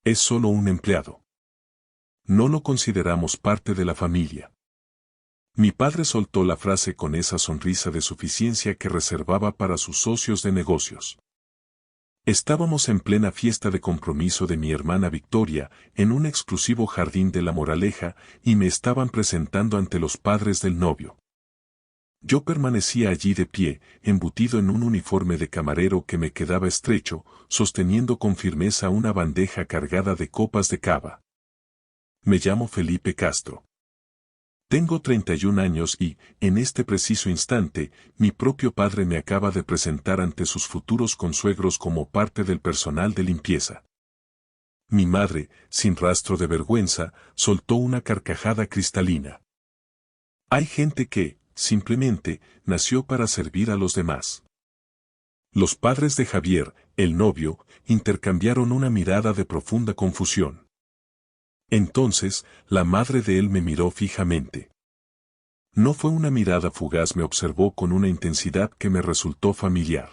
Es solo un empleado. No lo consideramos parte de la familia. Mi padre soltó la frase con esa sonrisa de suficiencia que reservaba para sus socios de negocios. Estábamos en plena fiesta de compromiso de mi hermana Victoria, en un exclusivo jardín de La Moraleja, y me estaban presentando ante los padres del novio. Yo permanecía allí de pie, embutido en un uniforme de camarero que me quedaba estrecho, sosteniendo con firmeza una bandeja cargada de copas de cava. Me llamo Felipe Castro. Tengo 31 años y, en este preciso instante, mi propio padre me acaba de presentar ante sus futuros consuegros como parte del personal de limpieza. Mi madre, sin rastro de vergüenza, soltó una carcajada cristalina. Hay gente que, simplemente, nació para servir a los demás. Los padres de Javier, el novio, intercambiaron una mirada de profunda confusión. Entonces, la madre de él me miró fijamente. No fue una mirada fugaz, me observó con una intensidad que me resultó familiar.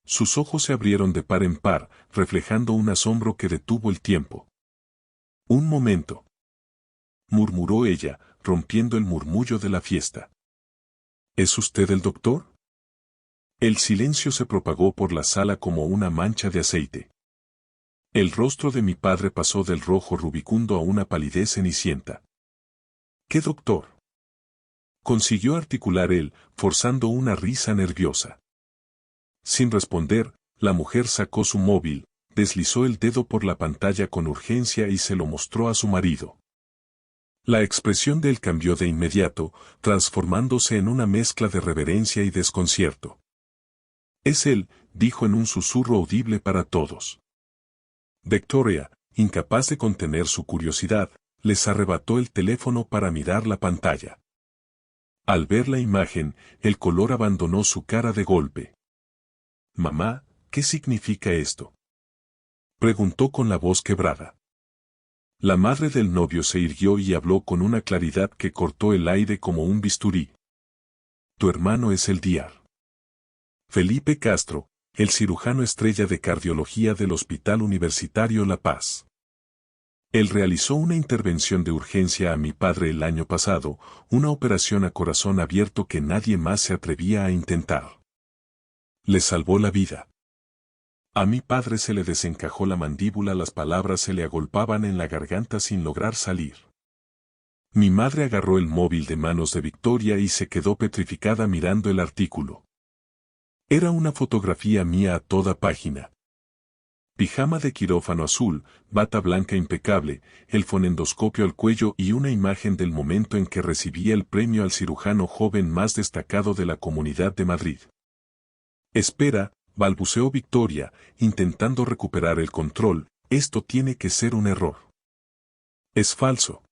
Sus ojos se abrieron de par en par, reflejando un asombro que detuvo el tiempo. Un momento, murmuró ella, rompiendo el murmullo de la fiesta. ¿Es usted el doctor? El silencio se propagó por la sala como una mancha de aceite. El rostro de mi padre pasó del rojo rubicundo a una palidez cenicienta. ¿Qué doctor? Consiguió articular él, forzando una risa nerviosa. Sin responder, la mujer sacó su móvil, deslizó el dedo por la pantalla con urgencia y se lo mostró a su marido. La expresión de él cambió de inmediato, transformándose en una mezcla de reverencia y desconcierto. Es él, dijo en un susurro audible para todos. Victoria, incapaz de contener su curiosidad, les arrebató el teléfono para mirar la pantalla. Al ver la imagen, el color abandonó su cara de golpe. «Mamá, ¿qué significa esto?», preguntó con la voz quebrada. La madre del novio se irguió y habló con una claridad que cortó el aire como un bisturí. «Tu hermano es el Dr. Felipe Castro, el cirujano estrella de cardiología del Hospital Universitario La Paz. Él realizó una intervención de urgencia a mi padre el año pasado, una operación a corazón abierto que nadie más se atrevía a intentar. Le salvó la vida. A mi padre se le desencajó la mandíbula, las palabras se le agolpaban en la garganta sin lograr salir. Mi madre agarró el móvil de manos de Victoria y se quedó petrificada mirando el artículo. Era una fotografía mía a toda página. Pijama de quirófano azul, bata blanca impecable, el fonendoscopio al cuello y una imagen del momento en que recibía el premio al cirujano joven más destacado de la Comunidad de Madrid. Espera, balbuceó Victoria, intentando recuperar el control, esto tiene que ser un error. Es falso.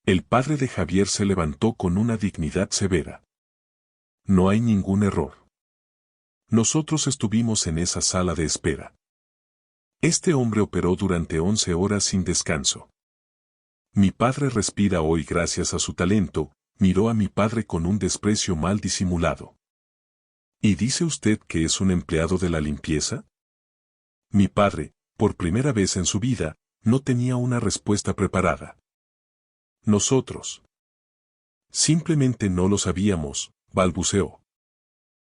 El padre de Javier se levantó con una dignidad severa. No hay ningún error. Nosotros estuvimos en esa sala de espera. Este hombre operó durante 11 horas sin descanso. Mi padre respira hoy gracias a su talento, miró a mi padre con un desprecio mal disimulado. ¿Y dice usted que es un empleado de la limpieza? Mi padre, por primera vez en su vida, no tenía una respuesta preparada. Nosotros. Simplemente no lo sabíamos, balbuceó.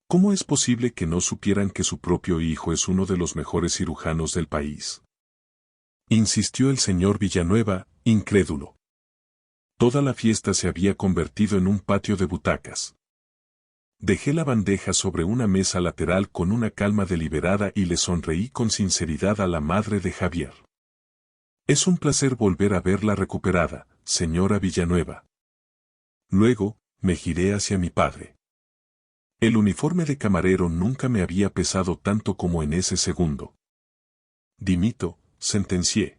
¿Cómo es posible que no supieran que su propio hijo es uno de los mejores cirujanos del país? Insistió el señor Villanueva, incrédulo. Toda la fiesta se había convertido en un patio de butacas. Dejé la bandeja sobre una mesa lateral con una calma deliberada y le sonreí con sinceridad a la madre de Javier. Es un placer volver a verla recuperada, señora Villanueva. Luego, me giré hacia mi padre. El uniforme de camarero nunca me había pesado tanto como en ese segundo. Dimito, sentencié.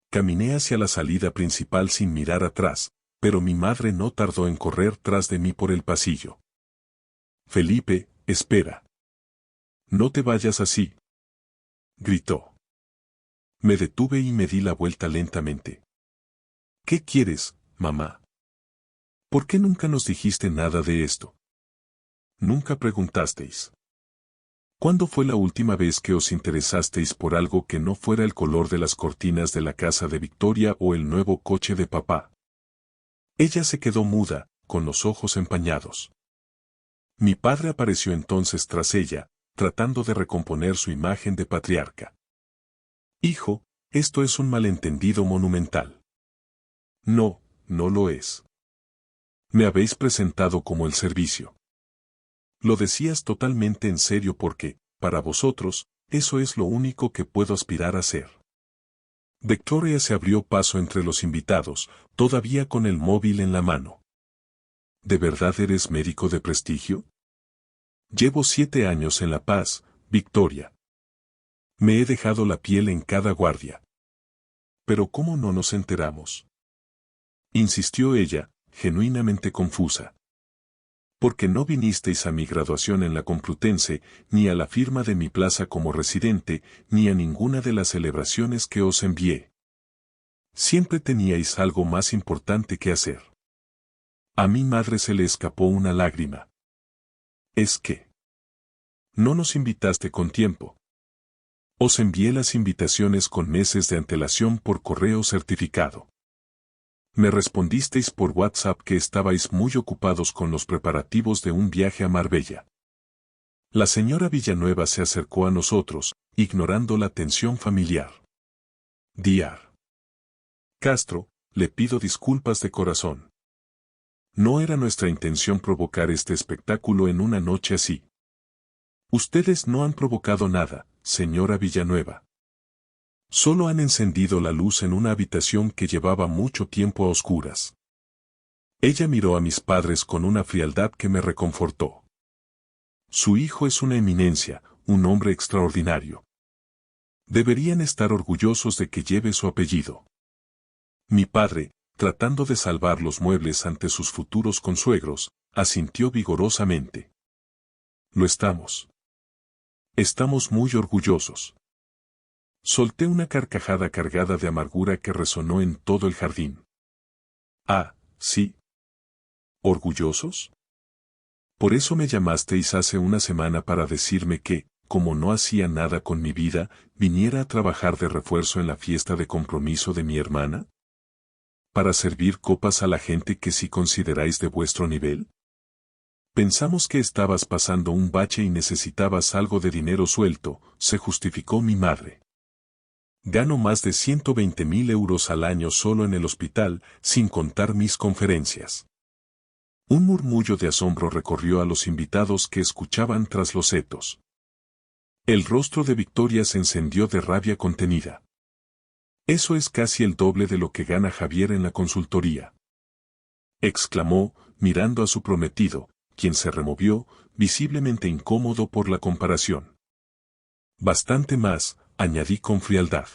Caminé hacia la salida principal sin mirar atrás, pero mi madre no tardó en correr tras de mí por el pasillo. Felipe, espera. No te vayas así, gritó. Me detuve y me di la vuelta lentamente. ¿Qué quieres, mamá? ¿Por qué nunca nos dijiste nada de esto? Nunca preguntasteis. ¿Cuándo fue la última vez que os interesasteis por algo que no fuera el color de las cortinas de la casa de Victoria o el nuevo coche de papá? Ella se quedó muda, con los ojos empañados. Mi padre apareció entonces tras ella, tratando de recomponer su imagen de patriarca. Hijo, esto es un malentendido monumental. No, no lo es. Me habéis presentado como el servicio. Lo decías totalmente en serio porque, para vosotros, eso es lo único que puedo aspirar a ser. Victoria se abrió paso entre los invitados, todavía con el móvil en la mano. ¿De verdad eres médico de prestigio? Llevo 7 años en La Paz, Victoria. Me he dejado la piel en cada guardia. Pero ¿cómo no nos enteramos? Insistió ella, genuinamente confusa. Porque no vinisteis a mi graduación en la Complutense, ni a la firma de mi plaza como residente, ni a ninguna de las celebraciones que os envié. Siempre teníais algo más importante que hacer. A mi madre se le escapó una lágrima. ¿Es que no nos invitaste con tiempo? Os envié las invitaciones con meses de antelación por correo certificado. Me respondisteis por WhatsApp que estabais muy ocupados con los preparativos de un viaje a Marbella. La señora Villanueva se acercó a nosotros, ignorando la tensión familiar. Dr. Castro, le pido disculpas de corazón. No era nuestra intención provocar este espectáculo en una noche así. Ustedes no han provocado nada, señora Villanueva. Solo han encendido la luz en una habitación que llevaba mucho tiempo a oscuras. Ella miró a mis padres con una frialdad que me reconfortó. Su hijo es una eminencia, un hombre extraordinario. Deberían estar orgullosos de que lleve su apellido. Mi padre, tratando de salvar los muebles ante sus futuros consuegros, asintió vigorosamente. Lo estamos. Estamos muy orgullosos. Solté una carcajada cargada de amargura que resonó en todo el jardín. Ah, sí. ¿Orgullosos? Por eso me llamasteis hace una semana para decirme que, como no hacía nada con mi vida, viniera a trabajar de refuerzo en la fiesta de compromiso de mi hermana. ¿Para servir copas a la gente que sí consideráis de vuestro nivel? Pensamos que estabas pasando un bache y necesitabas algo de dinero suelto, se justificó mi madre. Gano más de 120.000 euros al año solo en el hospital, sin contar mis conferencias. Un murmullo de asombro recorrió a los invitados que escuchaban tras los setos. El rostro de Victoria se encendió de rabia contenida. Eso es casi el doble de lo que gana Javier en la consultoría. Exclamó, mirando a su prometido, quien se removió, visiblemente incómodo por la comparación. Bastante más, añadí con frialdad.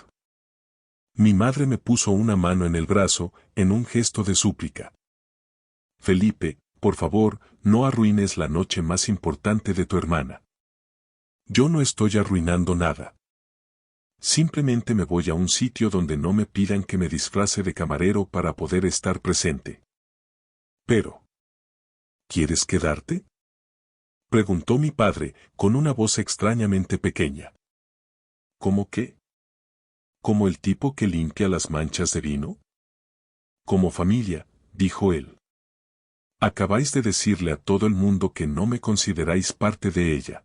Mi madre me puso una mano en el brazo, en un gesto de súplica. Felipe, por favor, no arruines la noche más importante de tu hermana. Yo no estoy arruinando nada. Simplemente me voy a un sitio donde no me pidan que me disfrace de camarero para poder estar presente. Pero, ¿quieres quedarte? Preguntó mi padre, con una voz extrañamente pequeña. ¿Cómo qué? ¿Como el tipo que limpia las manchas de vino? Como familia, dijo él. Acabáis de decirle a todo el mundo que no me consideráis parte de ella.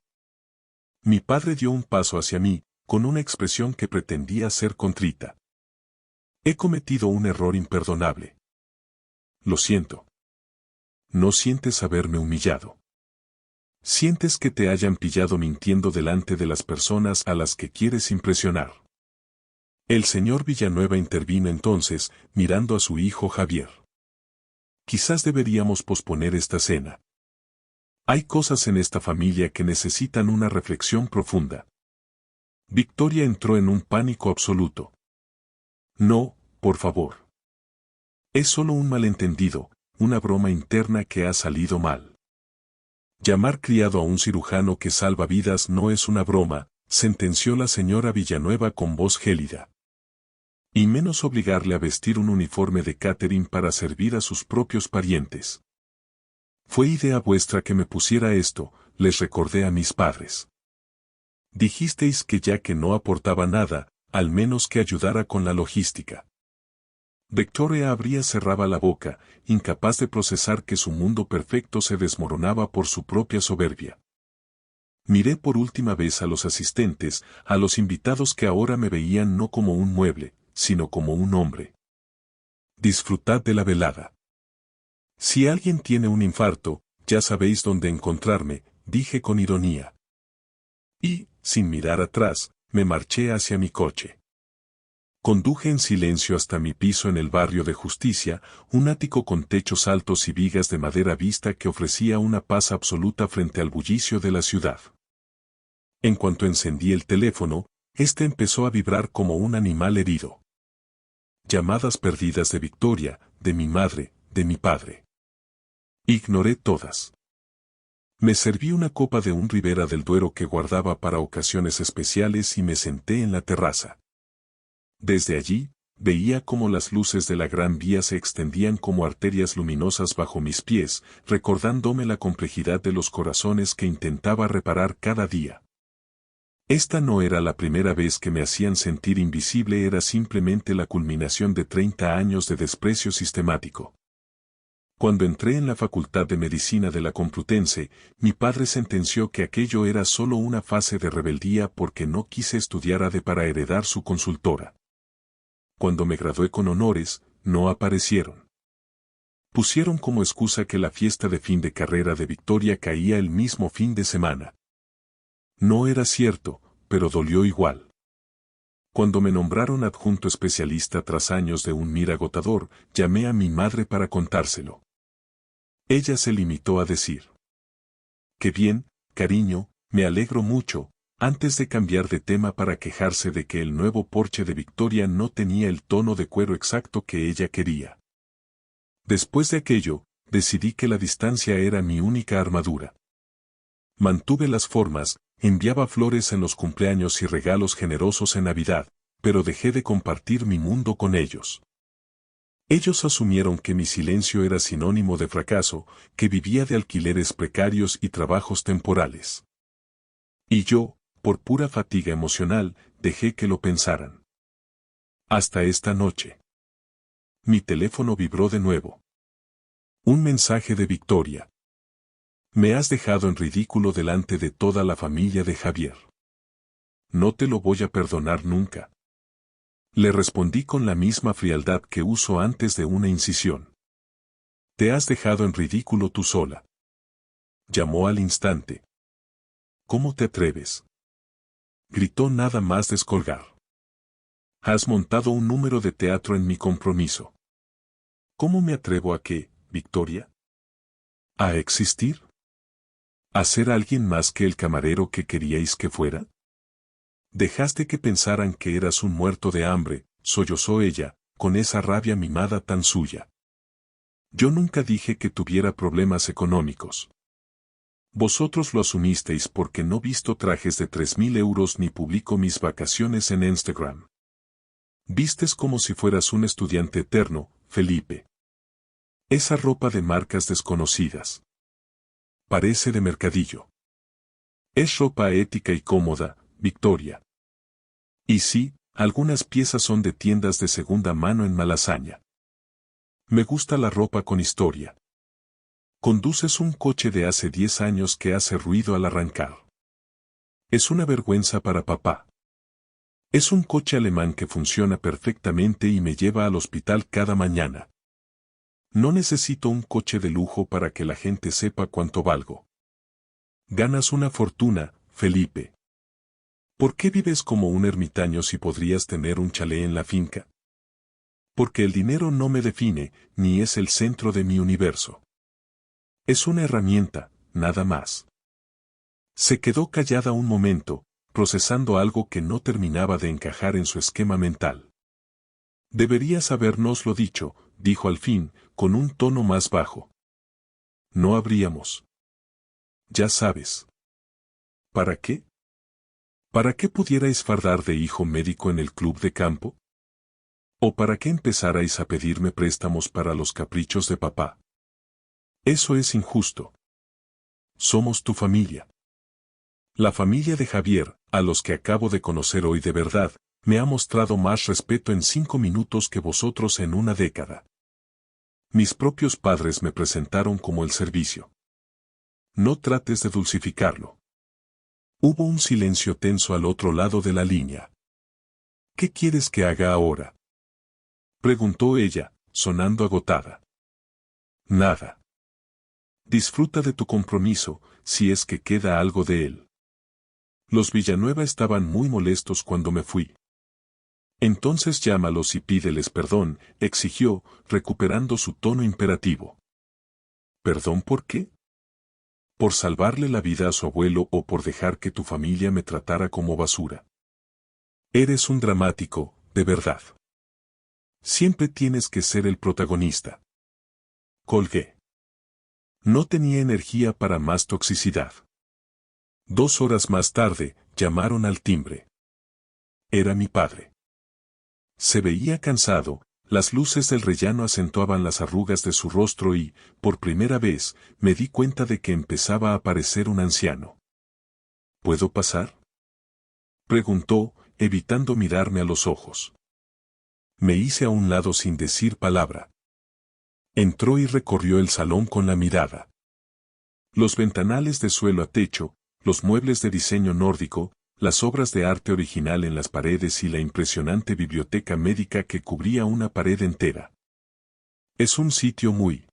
Mi padre dio un paso hacia mí, con una expresión que pretendía ser contrita. He cometido un error imperdonable. Lo siento. No sientes haberme humillado. Sientes que te hayan pillado mintiendo delante de las personas a las que quieres impresionar. El señor Villanueva intervino entonces, mirando a su hijo Javier. Quizás deberíamos posponer esta cena. Hay cosas en esta familia que necesitan una reflexión profunda. Victoria entró en un pánico absoluto. No, por favor. Es solo un malentendido, una broma interna que ha salido mal. Llamar criado a un cirujano que salva vidas no es una broma, sentenció la señora Villanueva con voz gélida. Y menos obligarle a vestir un uniforme de catering para servir a sus propios parientes. Fue idea vuestra que me pusiera esto, les recordé a mis padres. Dijisteis que ya que no aportaba nada, al menos que ayudara con la logística. Victoria abría cerraba la boca, incapaz de procesar que su mundo perfecto se desmoronaba por su propia soberbia. Miré por última vez a los asistentes, a los invitados que ahora me veían no como un mueble, sino como un hombre. Disfrutad de la velada. Si alguien tiene un infarto, ya sabéis dónde encontrarme, dije con ironía. Y, sin mirar atrás, me marché hacia mi coche. Conduje en silencio hasta mi piso en el barrio de Justicia, un ático con techos altos y vigas de madera vista que ofrecía una paz absoluta frente al bullicio de la ciudad. En cuanto encendí el teléfono, este empezó a vibrar como un animal herido. Llamadas perdidas de Victoria, de mi madre, de mi padre. Ignoré todas. Me serví una copa de un Ribera del Duero que guardaba para ocasiones especiales y me senté en la terraza. Desde allí, veía cómo las luces de la Gran Vía se extendían como arterias luminosas bajo mis pies, recordándome la complejidad de los corazones que intentaba reparar cada día. Esta no era la primera vez que me hacían sentir invisible, era simplemente la culminación de 30 años de desprecio sistemático. Cuando entré en la Facultad de Medicina de la Complutense, mi padre sentenció que aquello era solo una fase de rebeldía porque no quise estudiar ADE para heredar su consultora. Cuando me gradué con honores, no aparecieron. Pusieron como excusa que la fiesta de fin de carrera de Victoria caía el mismo fin de semana. No era cierto, pero dolió igual. Cuando me nombraron adjunto especialista tras años de un MIR agotador, llamé a mi madre para contárselo. Ella se limitó a decir: «Qué bien, cariño, me alegro mucho», antes de cambiar de tema para quejarse de que el nuevo Porsche de Victoria no tenía el tono de cuero exacto que ella quería. Después de aquello, decidí que la distancia era mi única armadura. Mantuve las formas, enviaba flores en los cumpleaños y regalos generosos en Navidad, pero dejé de compartir mi mundo con ellos. Ellos asumieron que mi silencio era sinónimo de fracaso, que vivía de alquileres precarios y trabajos temporales. Y yo, por pura fatiga emocional, dejé que lo pensaran. Hasta esta noche. Mi teléfono vibró de nuevo. Un mensaje de Victoria. Me has dejado en ridículo delante de toda la familia de Javier. No te lo voy a perdonar nunca. Le respondí con la misma frialdad que uso antes de una incisión. Te has dejado en ridículo tú sola. Llamó al instante. ¿Cómo te atreves?, gritó nada más descolgar. Has montado un número de teatro en mi compromiso. ¿Cómo me atrevo a qué, Victoria? ¿A existir? ¿A ser alguien más que el camarero que queríais que fuera? Dejaste que pensaran que eras un muerto de hambre, sollozó ella, con esa rabia mimada tan suya. Yo nunca dije que tuviera problemas económicos. Vosotros lo asumisteis porque no visto trajes de 3.000 euros ni publico mis vacaciones en Instagram. Vistes como si fueras un estudiante eterno, Felipe. Esa ropa de marcas desconocidas. Parece de mercadillo. Es ropa ética y cómoda, Victoria. Y sí, algunas piezas son de tiendas de segunda mano en Malasaña. Me gusta la ropa con historia. Conduces un coche de hace 10 años que hace ruido al arrancar. Es una vergüenza para papá. Es un coche alemán que funciona perfectamente y me lleva al hospital cada mañana. No necesito un coche de lujo para que la gente sepa cuánto valgo. Ganas una fortuna, Felipe. ¿Por qué vives como un ermitaño si podrías tener un chalet en la finca? Porque el dinero no me define, ni es el centro de mi universo. Es una herramienta, nada más. Se quedó callada un momento, procesando algo que no terminaba de encajar en su esquema mental. Deberías habérnoslo dicho, dijo al fin, con un tono más bajo. No habríamos. Ya sabes. ¿Para qué? ¿Para qué pudierais fardar de hijo médico en el club de campo? ¿O para qué empezarais a pedirme préstamos para los caprichos de papá? Eso es injusto. Somos tu familia. La familia de Javier, A los que acabo de conocer hoy de verdad, me ha mostrado más respeto en 5 minutos que vosotros en una década. Mis propios padres me presentaron como el servicio. No trates de dulcificarlo. Hubo un silencio tenso al otro lado de la línea. ¿Qué quieres que haga ahora?, preguntó ella, sonando agotada. Nada. Disfruta de tu compromiso, si es que queda algo de él. Los Villanueva estaban muy molestos cuando me fui. Entonces llámalos y pídeles perdón, exigió, recuperando su tono imperativo. ¿Perdón por qué? ¿Por salvarle la vida a su abuelo o por dejar que tu familia me tratara como basura? Eres un dramático, de verdad. Siempre tienes que ser el protagonista. Colgué. No tenía energía para más toxicidad. 2 horas más tarde, llamaron al timbre. Era mi padre. Se veía cansado, las luces del rellano acentuaban las arrugas de su rostro y, por primera vez, me di cuenta de que empezaba a parecer un anciano. ¿Puedo pasar?, preguntó, evitando mirarme a los ojos. Me hice a un lado sin decir palabra. Entró y recorrió el salón con la mirada. Los ventanales de suelo a techo, los muebles de diseño nórdico, las obras de arte original en las paredes y la impresionante biblioteca médica que cubría una pared entera. Es un sitio muy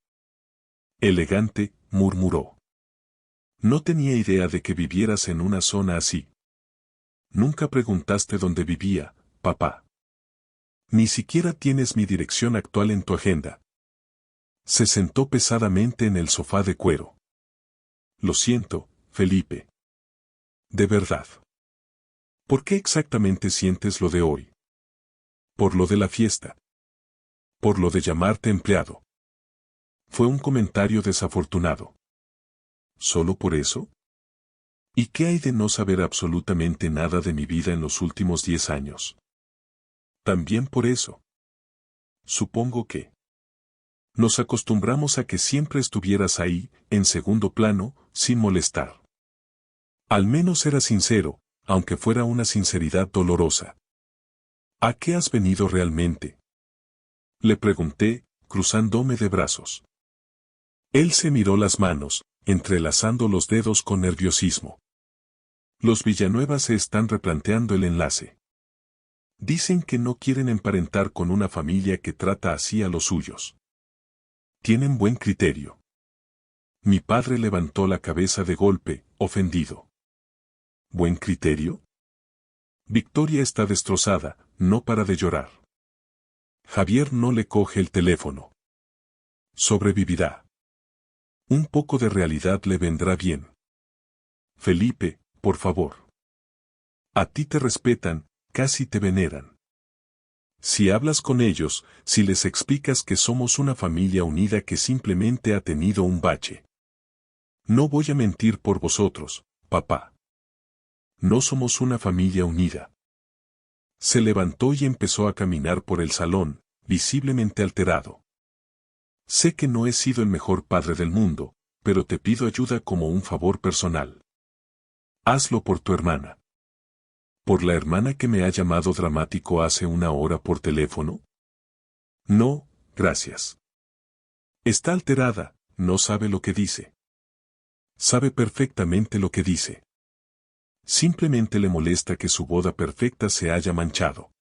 elegante, murmuró. No tenía idea de que vivieras en una zona así. Nunca preguntaste dónde vivía, papá. Ni siquiera tienes mi dirección actual en tu agenda. Se sentó pesadamente en el sofá de cuero. Lo siento, Felipe. De verdad. ¿Por qué exactamente sientes lo de hoy? Por lo de la fiesta. Por lo de llamarte empleado. Fue un comentario desafortunado. ¿Solo por eso? ¿Y qué hay de no saber absolutamente nada de mi vida en los últimos 10 años? También por eso. Supongo que nos acostumbramos a que siempre estuvieras ahí, en segundo plano, sin molestar. Al menos era sincero, aunque fuera una sinceridad dolorosa. ¿A qué has venido realmente?, le pregunté, cruzándome de brazos. Él se miró las manos, entrelazando los dedos con nerviosismo. Los Villanueva se están replanteando el enlace. Dicen que no quieren emparentar con una familia que trata así a los suyos. Tienen buen criterio. Mi padre levantó la cabeza de golpe, ofendido. ¿Buen criterio? Victoria está destrozada, no para de llorar. Javier no le coge el teléfono. Sobrevivirá. Un poco de realidad le vendrá bien. Felipe, por favor. A ti te respetan, casi te veneran. Si hablas con ellos, si les explicas que somos una familia unida que simplemente ha tenido un bache. No voy a mentir por vosotros, papá. No somos una familia unida. Se levantó y empezó a caminar por el salón, visiblemente alterado. Sé que no he sido el mejor padre del mundo, pero te pido ayuda como un favor personal. Hazlo por tu hermana. ¿Por la hermana que me ha llamado dramático hace 1 hora por teléfono? No, gracias. Está alterada, no sabe lo que dice. Sabe perfectamente lo que dice. Simplemente le molesta que su boda perfecta se haya manchado.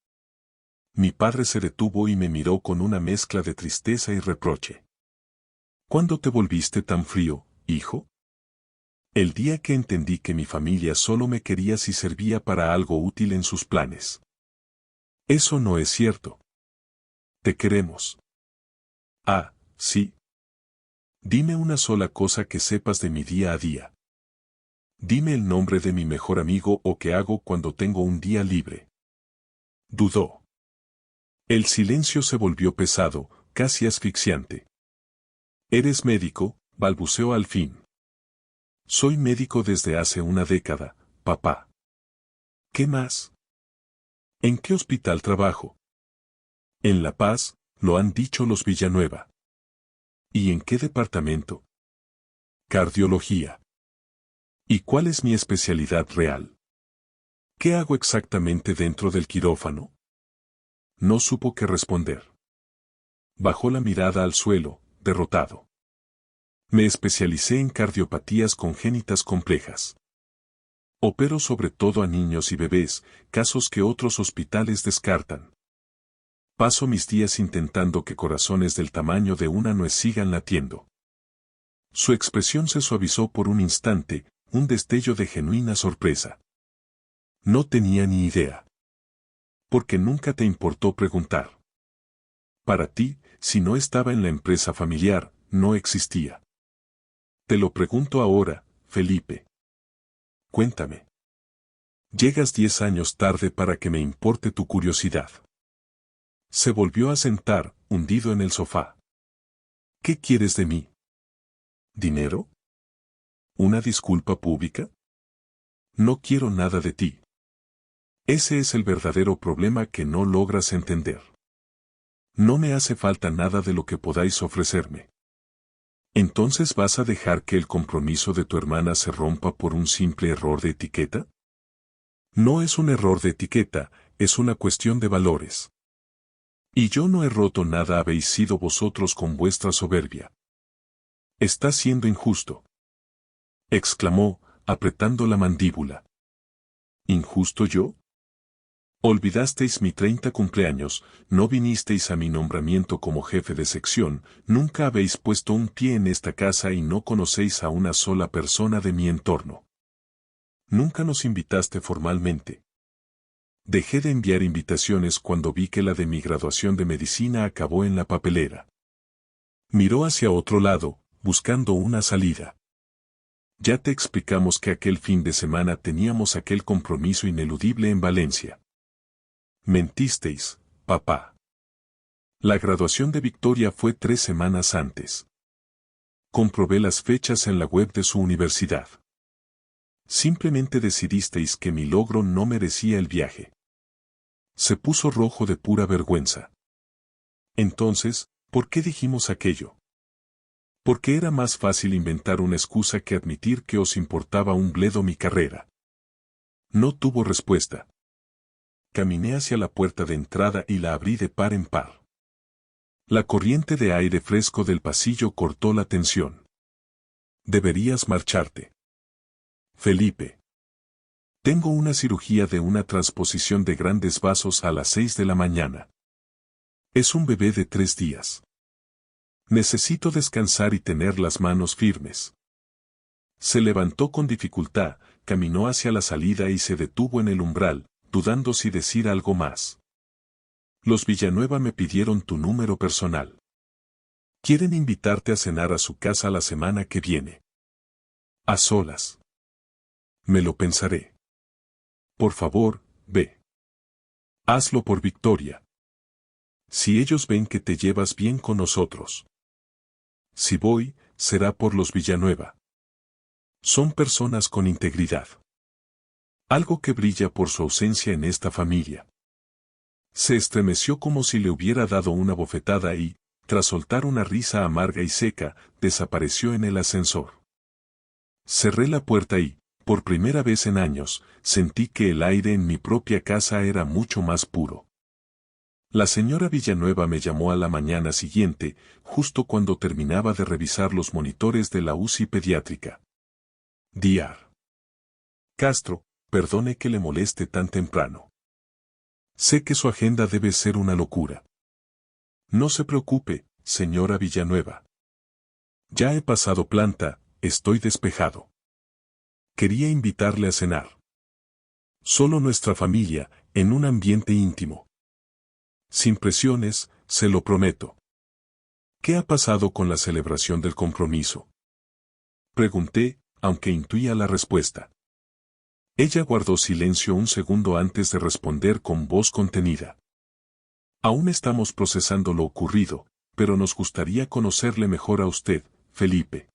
Mi padre se detuvo y me miró con una mezcla de tristeza y reproche. ¿Cuándo te volviste tan frío, hijo? El día que entendí que mi familia solo me quería si servía para algo útil en sus planes. Eso no es cierto. Te queremos. Ah, sí. Dime una sola cosa que sepas de mi día a día. Dime el nombre de mi mejor amigo o qué hago cuando tengo un día libre. Dudó. El silencio se volvió pesado, casi asfixiante. ¿Eres médico?, balbuceó al fin. Soy médico desde hace 1 década, papá. ¿Qué más? ¿En qué hospital trabajo? En La Paz, lo han dicho los Villanueva. ¿Y en qué departamento? Cardiología. ¿Y cuál es mi especialidad real? ¿Qué hago exactamente dentro del quirófano? No supo qué responder. Bajó la mirada al suelo, derrotado. Me especialicé en cardiopatías congénitas complejas. Opero sobre todo a niños y bebés, casos que otros hospitales descartan. Paso mis días intentando que corazones del tamaño de una nuez sigan latiendo. Su expresión se suavizó por un instante, un destello de genuina sorpresa. No tenía ni idea. Porque nunca te importó preguntar. Para ti, si no estaba en la empresa familiar, no existía. Te lo pregunto ahora, Felipe. Cuéntame. Llegas 10 años tarde para que me importe tu curiosidad. Se volvió a sentar, hundido en el sofá. ¿Qué quieres de mí? ¿Dinero? ¿Una disculpa pública? No quiero nada de ti. Ese es el verdadero problema que no logras entender. No me hace falta nada de lo que podáis ofrecerme. ¿Entonces vas a dejar que el compromiso de tu hermana se rompa por un simple error de etiqueta? No es un error de etiqueta, es una cuestión de valores. Y yo no he roto nada, habéis sido vosotros con vuestra soberbia. Estás siendo injusto. Exclamó, apretando la mandíbula. ¿Injusto yo? Olvidasteis mi 30 cumpleaños, no vinisteis a mi nombramiento como jefe de sección, nunca habéis puesto un pie en esta casa y no conocéis a una sola persona de mi entorno. Nunca nos invitaste formalmente. Dejé de enviar invitaciones cuando vi que la de mi graduación de medicina acabó en la papelera. Miró hacia otro lado, buscando una salida. Ya te explicamos que aquel fin de semana teníamos aquel compromiso ineludible en Valencia. Mentisteis, papá. La graduación de Victoria fue 3 semanas antes. Comprobé las fechas en la web de su universidad. Simplemente decidisteis que mi logro no merecía el viaje. Se puso rojo de pura vergüenza. Entonces, ¿por qué dijimos aquello? Porque era más fácil inventar una excusa que admitir que os importaba un bledo mi carrera. No tuvo respuesta. Caminé hacia la puerta de entrada y la abrí de par en par. La corriente de aire fresco del pasillo cortó la tensión. Deberías marcharte. Felipe. Tengo una cirugía de una transposición de grandes vasos a las 6 de la mañana. Es un bebé de 3 días. Necesito descansar y tener las manos firmes. Se levantó con dificultad, caminó hacia la salida y se detuvo en el umbral, dudando si decir algo más. Los Villanueva me pidieron tu número personal. Quieren invitarte a cenar a su casa la semana que viene. A solas. Me lo pensaré. Por favor, ve. Hazlo por Victoria. Si ellos ven que te llevas bien con nosotros. Si voy, será por los Villanueva. Son personas con integridad. Algo que brilla por su ausencia en esta familia. Se estremeció como si le hubiera dado una bofetada y, tras soltar una risa amarga y seca, desapareció en el ascensor. Cerré la puerta y, por primera vez en años, sentí que el aire en mi propia casa era mucho más puro. La señora Villanueva me llamó a la mañana siguiente, justo cuando terminaba de revisar los monitores de la UCI pediátrica. Dr. Castro, perdone que le moleste tan temprano. Sé que su agenda debe ser una locura. No se preocupe, señora Villanueva. Ya he pasado planta, estoy despejado. Quería invitarle a cenar. Solo nuestra familia, en un ambiente íntimo. Sin presiones, se lo prometo. ¿Qué ha pasado con la celebración del compromiso? Pregunté, aunque intuía la respuesta. Ella guardó silencio un segundo antes de responder con voz contenida. Aún estamos procesando lo ocurrido, pero nos gustaría conocerle mejor a usted, Felipe.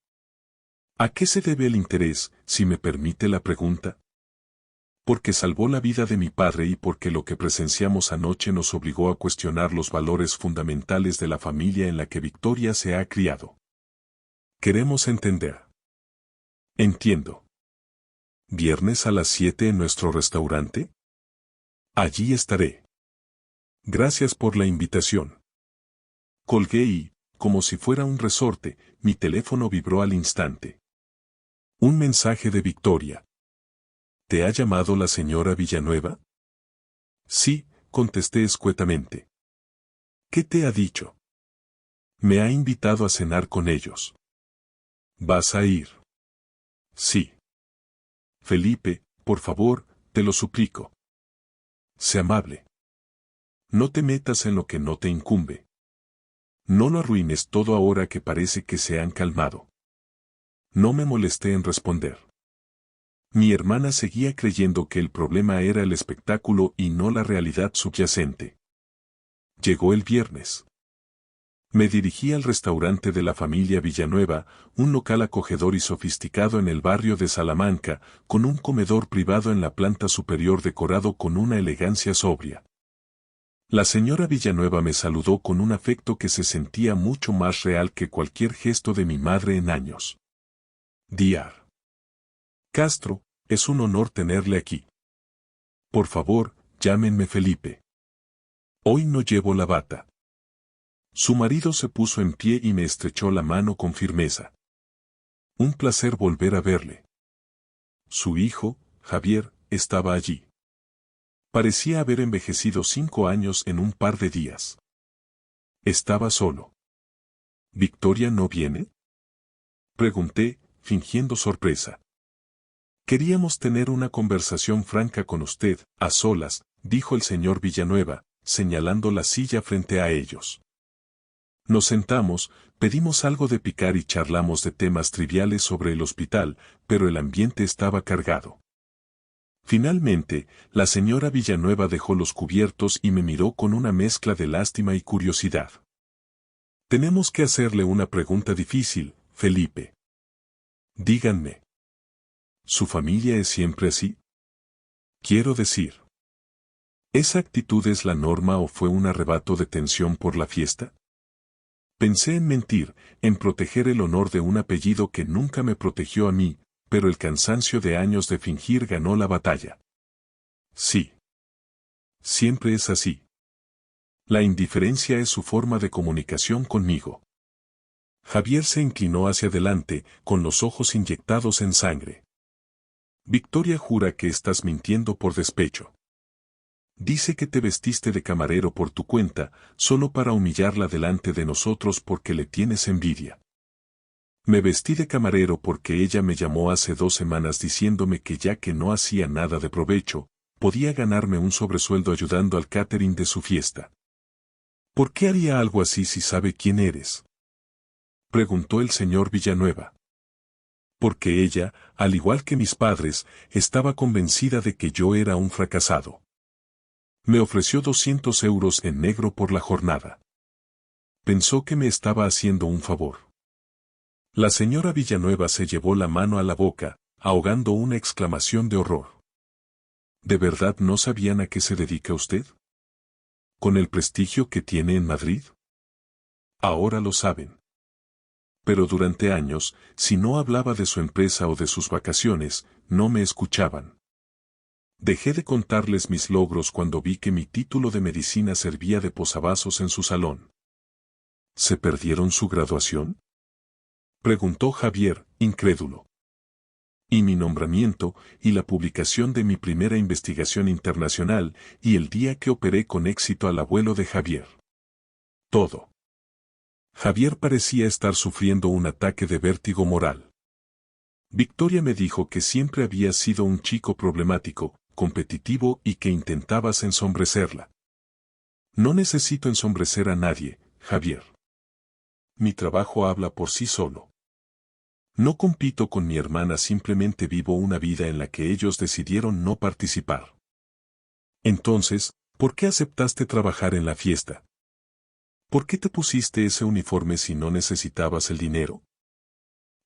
¿A qué se debe el interés, si me permite la pregunta? Porque salvó la vida de mi padre y porque lo que presenciamos anoche nos obligó a cuestionar los valores fundamentales de la familia en la que Victoria se ha criado. Queremos entender. Entiendo. ¿Viernes a las 7 en nuestro restaurante? Allí estaré. Gracias por la invitación. Colgué y, como si fuera un resorte, mi teléfono vibró al instante. Un mensaje de Victoria. ¿Te ha llamado la señora Villanueva? Sí, contesté escuetamente. ¿Qué te ha dicho? Me ha invitado a cenar con ellos. ¿Vas a ir? Sí. Felipe, por favor, te lo suplico. Sé amable. No te metas en lo que no te incumbe. No lo arruines todo ahora que parece que se han calmado. No me molesté en responder. Mi hermana seguía creyendo que el problema era el espectáculo y no la realidad subyacente. Llegó el viernes. Me dirigí al restaurante de la familia Villanueva, un local acogedor y sofisticado en el barrio de Salamanca, con un comedor privado en la planta superior decorado con una elegancia sobria. La señora Villanueva me saludó con un afecto que se sentía mucho más real que cualquier gesto de mi madre en años. Dr. Castro, es un honor tenerle aquí. Por favor, llámenme Felipe. Hoy no llevo la bata. Su marido se puso en pie y me estrechó la mano con firmeza. Un placer volver a verle. Su hijo, Javier, estaba allí. Parecía haber envejecido 5 años en un par de días. Estaba solo. ¿Victoria no viene? Pregunté, fingiendo sorpresa. Queríamos tener una conversación franca con usted, a solas, dijo el señor Villanueva, señalando la silla frente a ellos. Nos sentamos, pedimos algo de picar y charlamos de temas triviales sobre el hospital, pero el ambiente estaba cargado. Finalmente, la señora Villanueva dejó los cubiertos y me miró con una mezcla de lástima y curiosidad. Tenemos que hacerle una pregunta difícil, Felipe. Díganme. ¿Su familia es siempre así? Quiero decir, ¿esa actitud es la norma o fue un arrebato de tensión por la fiesta? Pensé en mentir, en proteger el honor de un apellido que nunca me protegió a mí, pero el cansancio de años de fingir ganó la batalla. Sí. Siempre es así. La indiferencia es su forma de comunicación conmigo. Javier se inclinó hacia adelante, con los ojos inyectados en sangre. Victoria jura que estás mintiendo por despecho. Dice que te vestiste de camarero por tu cuenta, solo para humillarla delante de nosotros porque le tienes envidia. Me vestí de camarero porque ella me llamó hace 2 semanas diciéndome que ya que no hacía nada de provecho, podía ganarme un sobresueldo ayudando al catering de su fiesta. ¿Por qué haría algo así si sabe quién eres? Preguntó el señor Villanueva. Porque ella, al igual que mis padres, estaba convencida de que yo era un fracasado. Me ofreció 200 euros en negro por la jornada. Pensó que me estaba haciendo un favor. La señora Villanueva se llevó la mano a la boca, ahogando una exclamación de horror. ¿De verdad no sabían a qué se dedica usted? ¿Con el prestigio que tiene en Madrid? Ahora lo saben. Pero durante años, si no hablaba de su empresa o de sus vacaciones, no me escuchaban. Dejé de contarles mis logros cuando vi que mi título de medicina servía de posavasos en su salón. ¿Se perdieron su graduación? Preguntó Javier, incrédulo. Y mi nombramiento, y la publicación de mi primera investigación internacional, y el día que operé con éxito al abuelo de Javier. Todo. Javier parecía estar sufriendo un ataque de vértigo moral. Victoria me dijo que siempre había sido un chico problemático, competitivo y que intentabas ensombrecerla. No necesito ensombrecer a nadie, Javier. Mi trabajo habla por sí solo. No compito con mi hermana, simplemente vivo una vida en la que ellos decidieron no participar. Entonces, ¿por qué aceptaste trabajar en la fiesta? ¿Por qué te pusiste ese uniforme si no necesitabas el dinero?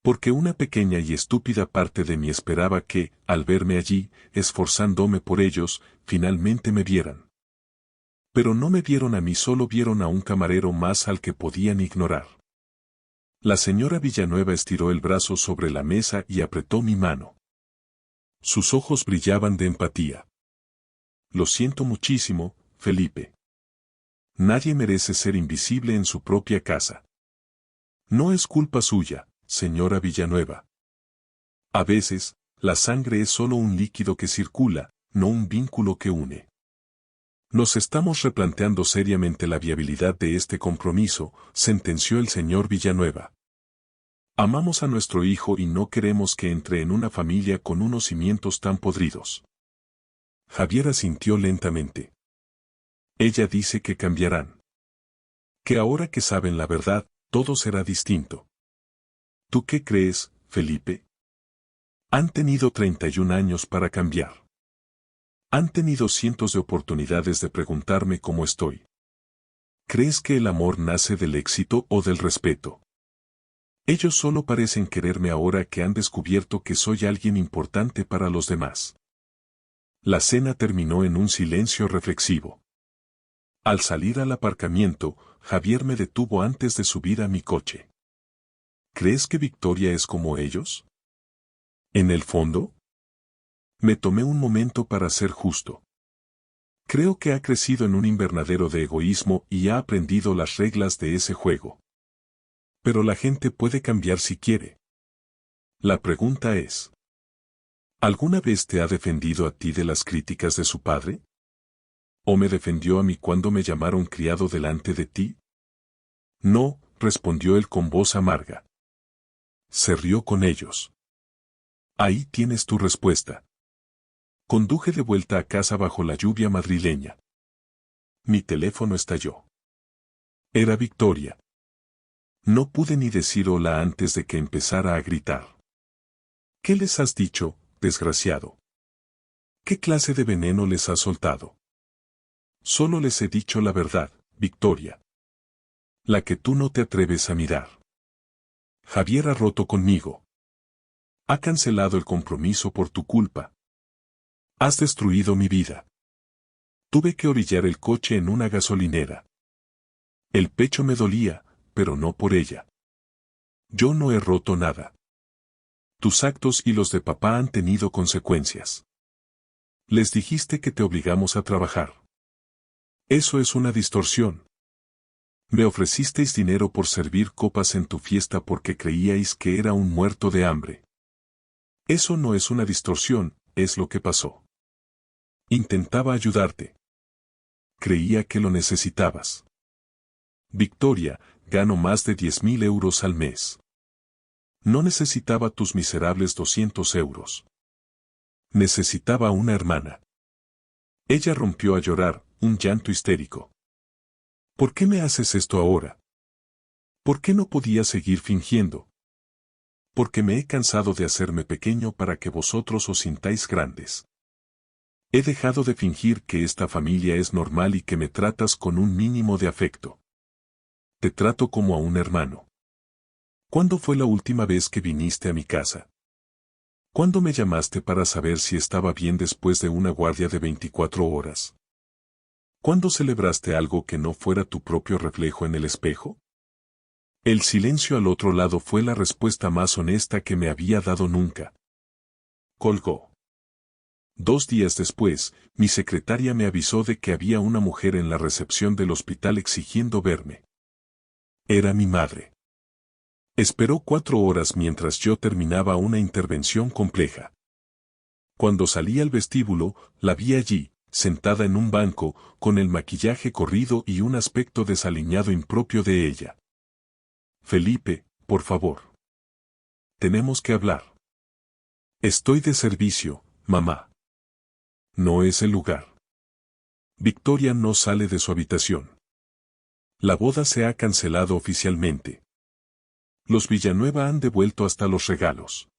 Porque una pequeña y estúpida parte de mí esperaba que, al verme allí, esforzándome por ellos, finalmente me vieran. Pero no me vieron a mí, solo vieron a un camarero más al que podían ignorar. La señora Villanueva estiró el brazo sobre la mesa y apretó mi mano. Sus ojos brillaban de empatía. Lo siento muchísimo, Felipe. Nadie merece ser invisible en su propia casa. No es culpa suya, señora Villanueva. A veces, la sangre es solo un líquido que circula, no un vínculo que une. Nos estamos replanteando seriamente la viabilidad de este compromiso, sentenció el señor Villanueva. Amamos a nuestro hijo y no queremos que entre en una familia con unos cimientos tan podridos. Javier asintió lentamente. Ella dice que cambiarán. Que ahora que saben la verdad, todo será distinto. ¿Tú qué crees, Felipe? Han tenido 31 años para cambiar. Han tenido cientos de oportunidades de preguntarme cómo estoy. ¿Crees que el amor nace del éxito o del respeto? Ellos solo parecen quererme ahora que han descubierto que soy alguien importante para los demás. La cena terminó en un silencio reflexivo. Al salir al aparcamiento, Javier me detuvo antes de subir a mi coche. ¿Crees que Victoria es como ellos? ¿En el fondo? Me tomé un momento para ser justo. Creo que ha crecido en un invernadero de egoísmo y ha aprendido las reglas de ese juego. Pero la gente puede cambiar si quiere. La pregunta es: ¿alguna vez te ha defendido a ti de las críticas de su padre? ¿O me defendió a mí cuando me llamaron criado delante de ti? No, respondió él con voz amarga. Se rió con ellos. Ahí tienes tu respuesta. Conduje de vuelta a casa bajo la lluvia madrileña. Mi teléfono estalló. Era Victoria. No pude ni decir hola antes de que empezara a gritar. ¿Qué les has dicho, desgraciado? ¿Qué clase de veneno les has soltado? Solo les he dicho la verdad, Victoria. La que tú no te atreves a mirar. Javier ha roto conmigo. Ha cancelado el compromiso por tu culpa. Has destruido mi vida. Tuve que orillar el coche en una gasolinera. El pecho me dolía, pero no por ella. Yo no he roto nada. Tus actos y los de papá han tenido consecuencias. Les dijiste que te obligamos a trabajar. Eso es una distorsión. Me ofrecisteis dinero por servir copas en tu fiesta porque creíais que era un muerto de hambre. Eso no es una distorsión, es lo que pasó. Intentaba ayudarte. Creía que lo necesitabas. Victoria, gano más de 10.000 euros al mes. No necesitaba tus miserables 200 euros. Necesitaba una hermana. Ella rompió a llorar, un llanto histérico. ¿Por qué me haces esto ahora? ¿Por qué no podía seguir fingiendo? Porque me he cansado de hacerme pequeño para que vosotros os sintáis grandes. He dejado de fingir que esta familia es normal y que me tratas con un mínimo de afecto. Te trato como a un hermano. ¿Cuándo fue la última vez que viniste a mi casa? ¿Cuándo me llamaste para saber si estaba bien después de una guardia de 24 horas? ¿Cuándo celebraste algo que no fuera tu propio reflejo en el espejo? El silencio al otro lado fue la respuesta más honesta que me había dado nunca. Colgó. 2 días después, mi secretaria me avisó de que había una mujer en la recepción del hospital exigiendo verme. Era mi madre. Esperó 4 horas mientras yo terminaba una intervención compleja. Cuando salí al vestíbulo, la vi allí, sentada en un banco, con el maquillaje corrido y un aspecto desaliñado impropio de ella. Felipe, por favor. Tenemos que hablar. Estoy de servicio, mamá. No es el lugar. Victoria no sale de su habitación. La boda se ha cancelado oficialmente. Los Villanueva han devuelto hasta los regalos.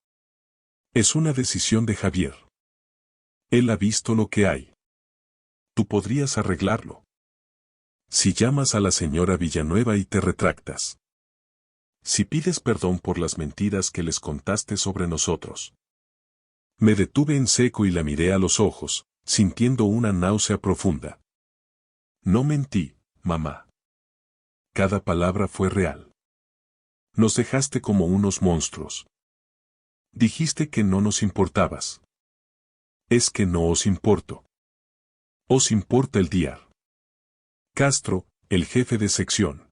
Es una decisión de Javier. Él ha visto lo que hay. Tú podrías arreglarlo. Si llamas a la señora Villanueva y te retractas. Si pides perdón por las mentiras que les contaste sobre nosotros. Me detuve en seco y la miré a los ojos, sintiendo una náusea profunda. No mentí, mamá. Cada palabra fue real. Nos dejaste como unos monstruos. Dijiste que no nos importabas. Es que no os importo. ¿Os importa el diar? Castro, el jefe de sección.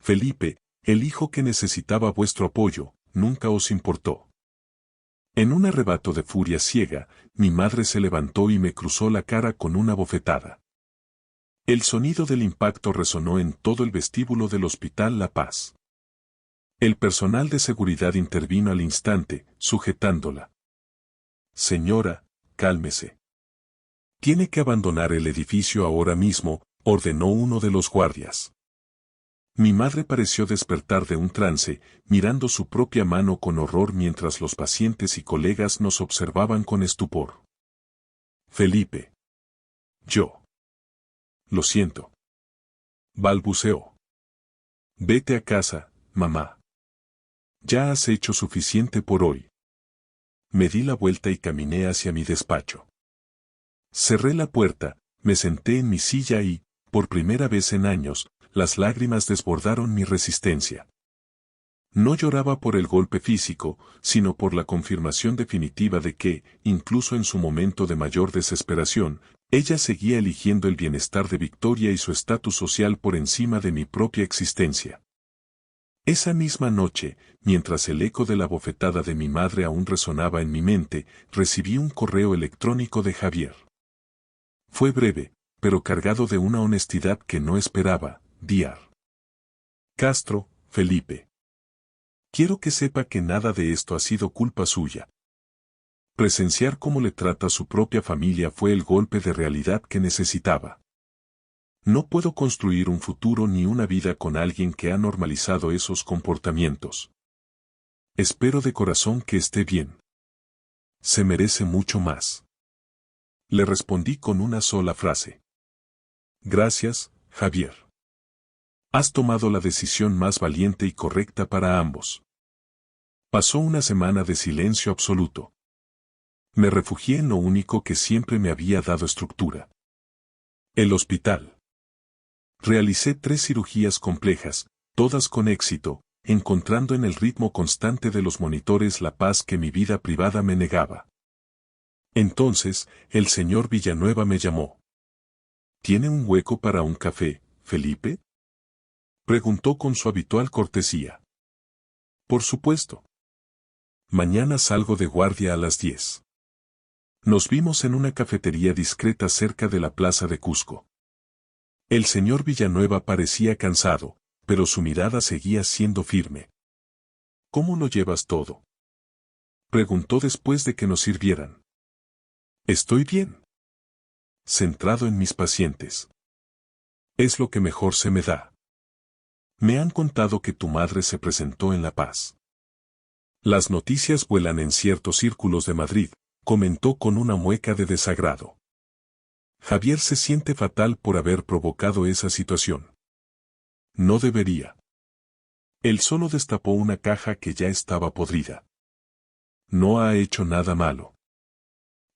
Felipe, el hijo que necesitaba vuestro apoyo, nunca os importó. En un arrebato de furia ciega, mi madre se levantó y me cruzó la cara con una bofetada. El sonido del impacto resonó en todo el vestíbulo del Hospital La Paz. El personal de seguridad intervino al instante, sujetándola. Señora, cálmese. Tiene que abandonar el edificio ahora mismo, ordenó uno de los guardias. Mi madre pareció despertar de un trance, mirando su propia mano con horror mientras los pacientes y colegas nos observaban con estupor. Felipe. Yo. Lo siento. Balbuceó. Vete a casa, mamá. Ya has hecho suficiente por hoy. Me di la vuelta y caminé hacia mi despacho. Cerré la puerta, me senté en mi silla y, por primera vez en años, las lágrimas desbordaron mi resistencia. No lloraba por el golpe físico, sino por la confirmación definitiva de que, incluso en su momento de mayor desesperación, ella seguía eligiendo el bienestar de Victoria y su estatus social por encima de mi propia existencia. Esa misma noche, mientras el eco de la bofetada de mi madre aún resonaba en mi mente, recibí un correo electrónico de Javier. Fue breve, pero cargado de una honestidad que no esperaba. Diar. Castro, Felipe. Quiero que sepa que nada de esto ha sido culpa suya. Presenciar cómo le trata a su propia familia fue el golpe de realidad que necesitaba. No puedo construir un futuro ni una vida con alguien que ha normalizado esos comportamientos. Espero de corazón que esté bien. Se merece mucho más. Le respondí con una sola frase. Gracias, Javier. Has tomado la decisión más valiente y correcta para ambos. Pasó una semana de silencio absoluto. Me refugié en lo único que siempre me había dado estructura. El hospital. Realicé 3 cirugías complejas, todas con éxito, encontrando en el ritmo constante de los monitores la paz que mi vida privada me negaba. Entonces, el señor Villanueva me llamó. ¿Tiene un hueco para un café, Felipe? Preguntó con su habitual cortesía. Por supuesto. Mañana salgo de guardia a las 10. Nos vimos en una cafetería discreta cerca de la plaza de Cusco. El señor Villanueva parecía cansado, pero su mirada seguía siendo firme. ¿Cómo lo llevas todo? Preguntó después de que nos sirvieran. Estoy bien. Centrado en mis pacientes. Es lo que mejor se me da. Me han contado que tu madre se presentó en La Paz. Las noticias vuelan en ciertos círculos de Madrid, comentó con una mueca de desagrado. Javier se siente fatal por haber provocado esa situación. No debería. Él solo destapó una caja que ya estaba podrida. No ha hecho nada malo.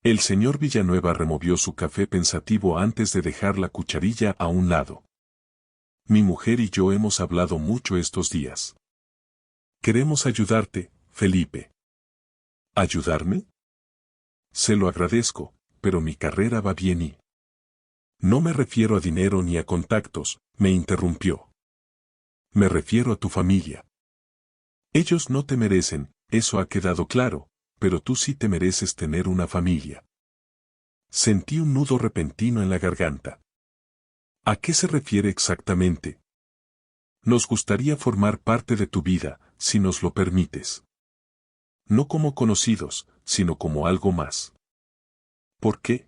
El señor Villanueva removió su café pensativo antes de dejar la cucharilla a un lado. Mi mujer y yo hemos hablado mucho estos días. Queremos ayudarte, Felipe. ¿Ayudarme? Se lo agradezco, pero mi carrera va bien y... No me refiero a dinero ni a contactos, me interrumpió. Me refiero a tu familia. Ellos no te merecen, eso ha quedado claro, pero tú sí te mereces tener una familia. Sentí un nudo repentino en la garganta. ¿A qué se refiere exactamente? Nos gustaría formar parte de tu vida, si nos lo permites. No como conocidos, sino como algo más. ¿Por qué?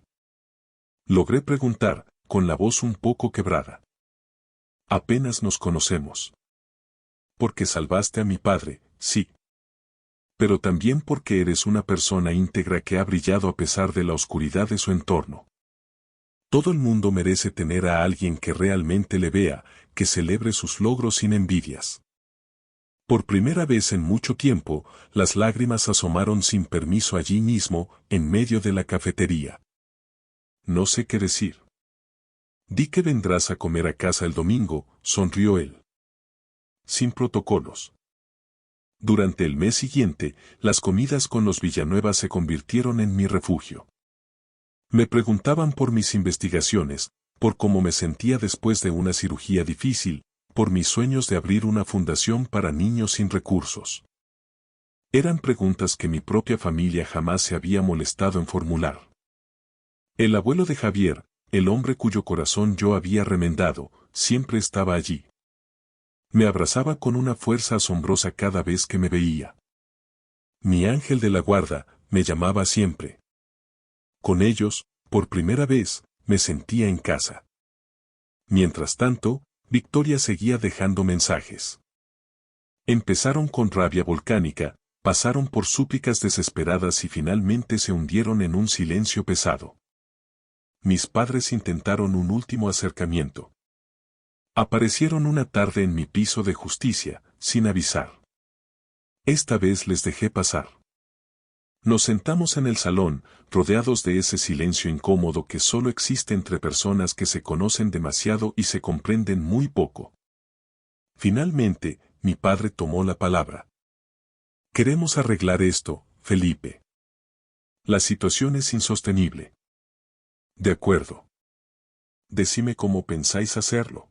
Logré preguntar, con la voz un poco quebrada. Apenas nos conocemos. Porque salvaste a mi padre, sí. Pero también porque eres una persona íntegra que ha brillado a pesar de la oscuridad de su entorno. Todo el mundo merece tener a alguien que realmente le vea, que celebre sus logros sin envidias. Por primera vez en mucho tiempo, las lágrimas asomaron sin permiso allí mismo, en medio de la cafetería. No sé qué decir. Di que vendrás a comer a casa el domingo, sonrió él. Sin protocolos. Durante el mes siguiente, las comidas con los Villanueva se convirtieron en mi refugio. Me preguntaban por mis investigaciones, por cómo me sentía después de una cirugía difícil, por mis sueños de abrir una fundación para niños sin recursos. Eran preguntas que mi propia familia jamás se había molestado en formular. El abuelo de Javier, el hombre cuyo corazón yo había remendado, siempre estaba allí. Me abrazaba con una fuerza asombrosa cada vez que me veía. Mi ángel de la guarda, me llamaba siempre. Con ellos, por primera vez, me sentía en casa. Mientras tanto, Victoria seguía dejando mensajes. Empezaron con rabia volcánica, pasaron por súplicas desesperadas y finalmente se hundieron en un silencio pesado. Mis padres intentaron un último acercamiento. Aparecieron una tarde en mi piso de justicia, sin avisar. Esta vez les dejé pasar. Nos sentamos en el salón, rodeados de ese silencio incómodo que solo existe entre personas que se conocen demasiado y se comprenden muy poco. Finalmente, mi padre tomó la palabra. Queremos arreglar esto, Felipe. La situación es insostenible. De acuerdo. Decime cómo pensáis hacerlo.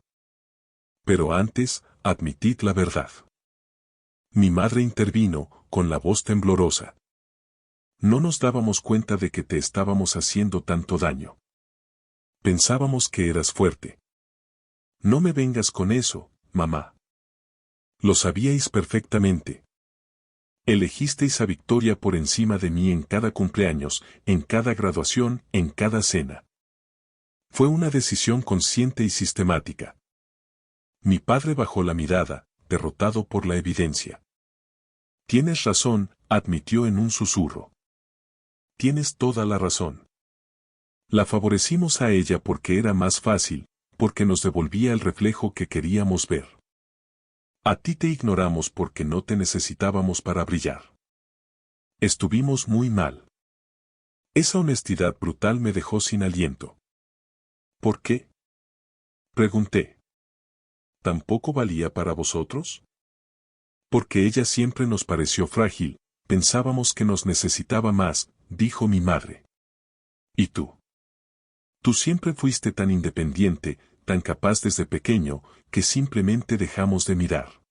Pero antes, admitid la verdad. Mi madre intervino, con la voz temblorosa. No nos dábamos cuenta de que te estábamos haciendo tanto daño. Pensábamos que eras fuerte. No me vengas con eso, mamá. Lo sabíais perfectamente. Elegisteis a Victoria por encima de mí en cada cumpleaños, en cada graduación, en cada cena. Fue una decisión consciente y sistemática. Mi padre bajó la mirada, derrotado por la evidencia. Tienes razón, admitió en un susurro. Tienes toda la razón. La favorecimos a ella porque era más fácil, porque nos devolvía el reflejo que queríamos ver. A ti te ignoramos porque no te necesitábamos para brillar. Estuvimos muy mal. Esa honestidad brutal me dejó sin aliento. ¿Por qué? Pregunté. ¿Tampoco valía para vosotros? Porque ella siempre nos pareció frágil, pensábamos que nos necesitaba más, dijo mi madre. ¿Y tú? Tú siempre fuiste tan independiente, tan capaz desde pequeño, que simplemente dejamos de mirar.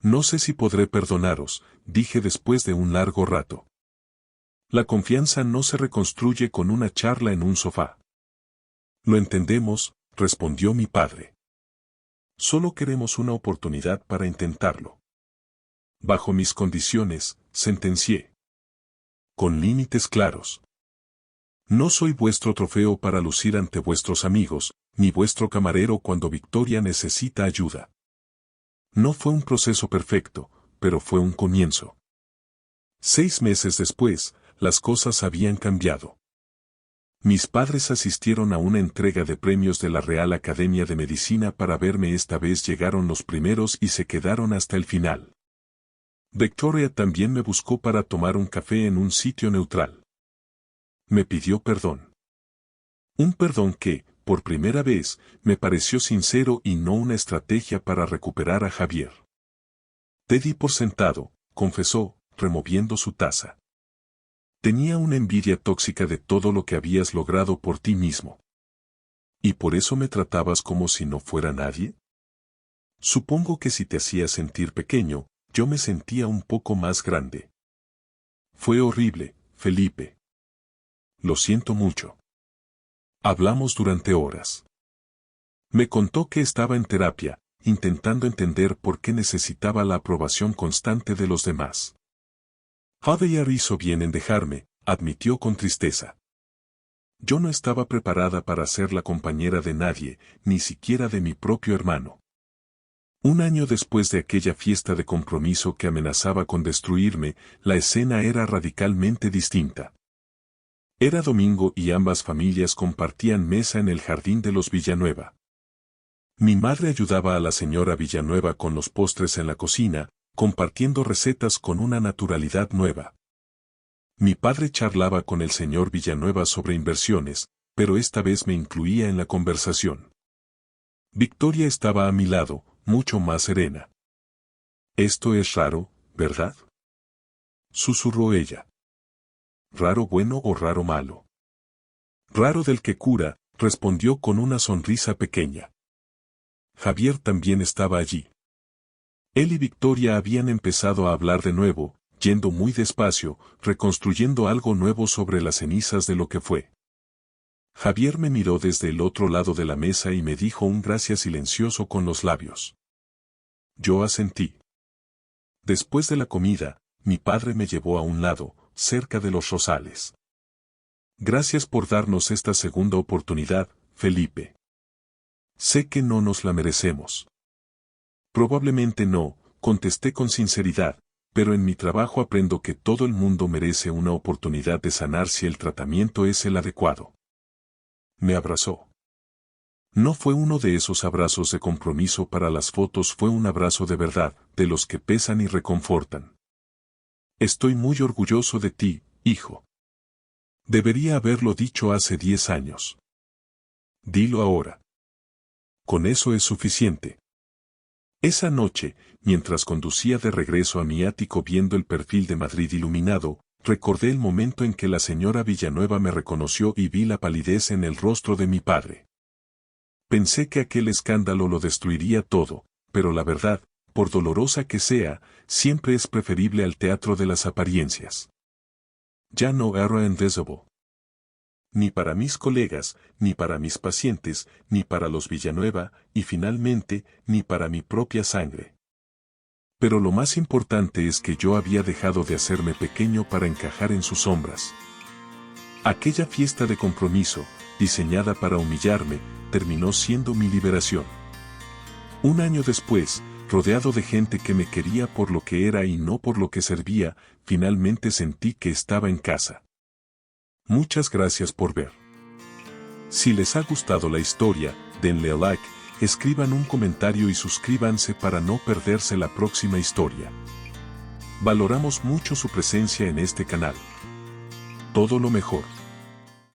No sé si podré perdonaros, dije después de un largo rato. La confianza no se reconstruye con una charla en un sofá. Lo entendemos, respondió mi padre. Solo queremos una oportunidad para intentarlo. Bajo mis condiciones, sentencié. Con límites claros. No soy vuestro trofeo para lucir ante vuestros amigos, ni vuestro camarero cuando Victoria necesita ayuda. No fue un proceso perfecto, pero fue un comienzo. 6 meses después, las cosas habían cambiado. Mis padres asistieron a una entrega de premios de la Real Academia de Medicina para verme. Esta vez llegaron los primeros y se quedaron hasta el final. Victoria también me buscó para tomar un café en un sitio neutral. Me pidió perdón. Un perdón que, por primera vez, me pareció sincero y no una estrategia para recuperar a Javier. Te di por sentado, confesó, removiendo su taza. Tenía una envidia tóxica de todo lo que habías logrado por ti mismo. ¿Y por eso me tratabas como si no fuera nadie? Supongo que si te hacía sentir pequeño, yo me sentía un poco más grande. Fue horrible, Felipe. Lo siento mucho. Hablamos durante horas. Me contó que estaba en terapia, intentando entender por qué necesitaba la aprobación constante de los demás. Javier hizo bien en dejarme, admitió con tristeza. Yo no estaba preparada para ser la compañera de nadie, ni siquiera de mi propio hermano. Un año después de aquella fiesta de compromiso que amenazaba con destruirme, la escena era radicalmente distinta. Era domingo y ambas familias compartían mesa en el jardín de los Villanueva. Mi madre ayudaba a la señora Villanueva con los postres en la cocina, compartiendo recetas con una naturalidad nueva. Mi padre charlaba con el señor Villanueva sobre inversiones, pero esta vez me incluía en la conversación. Victoria estaba a mi lado, mucho más serena. Esto es raro, ¿verdad? Susurró ella. ¿Raro bueno o raro malo? Raro del que cura, respondió con una sonrisa pequeña. Javier también estaba allí. Él y Victoria habían empezado a hablar de nuevo, yendo muy despacio, reconstruyendo algo nuevo sobre las cenizas de lo que fue. Javier me miró desde el otro lado de la mesa y me dijo un gracias silencioso con los labios. Yo asentí. Después de la comida, mi padre me llevó a un lado, cerca de los rosales. Gracias por darnos esta segunda oportunidad, Felipe. Sé que no nos la merecemos. Probablemente no, contesté con sinceridad, pero en mi trabajo aprendo que todo el mundo merece una oportunidad de sanar si el tratamiento es el adecuado. Me abrazó. No fue uno de esos abrazos de compromiso para las fotos, fue un abrazo de verdad, de los que pesan y reconfortan. Estoy muy orgulloso de ti, hijo. Debería haberlo dicho hace 10 años. Dilo ahora. Con eso es suficiente. Esa noche, mientras conducía de regreso a mi ático viendo el perfil de Madrid iluminado, recordé el momento en que la señora Villanueva me reconoció y vi la palidez en el rostro de mi padre. Pensé que aquel escándalo lo destruiría todo, pero la verdad, por dolorosa que sea, siempre es preferible al teatro de las apariencias. Ya no era invisible. Ni para mis colegas, ni para mis pacientes, ni para los Villanueva, y finalmente, ni para mi propia sangre. Pero lo más importante es que yo había dejado de hacerme pequeño para encajar en sus sombras. Aquella fiesta de compromiso, diseñada para humillarme, terminó siendo mi liberación. Un año después, rodeado de gente que me quería por lo que era y no por lo que servía, finalmente sentí que estaba en casa. Muchas gracias por ver. Si les ha gustado la historia, denle a like, escriban un comentario y suscríbanse para no perderse la próxima historia. Valoramos mucho su presencia en este canal. Todo lo mejor.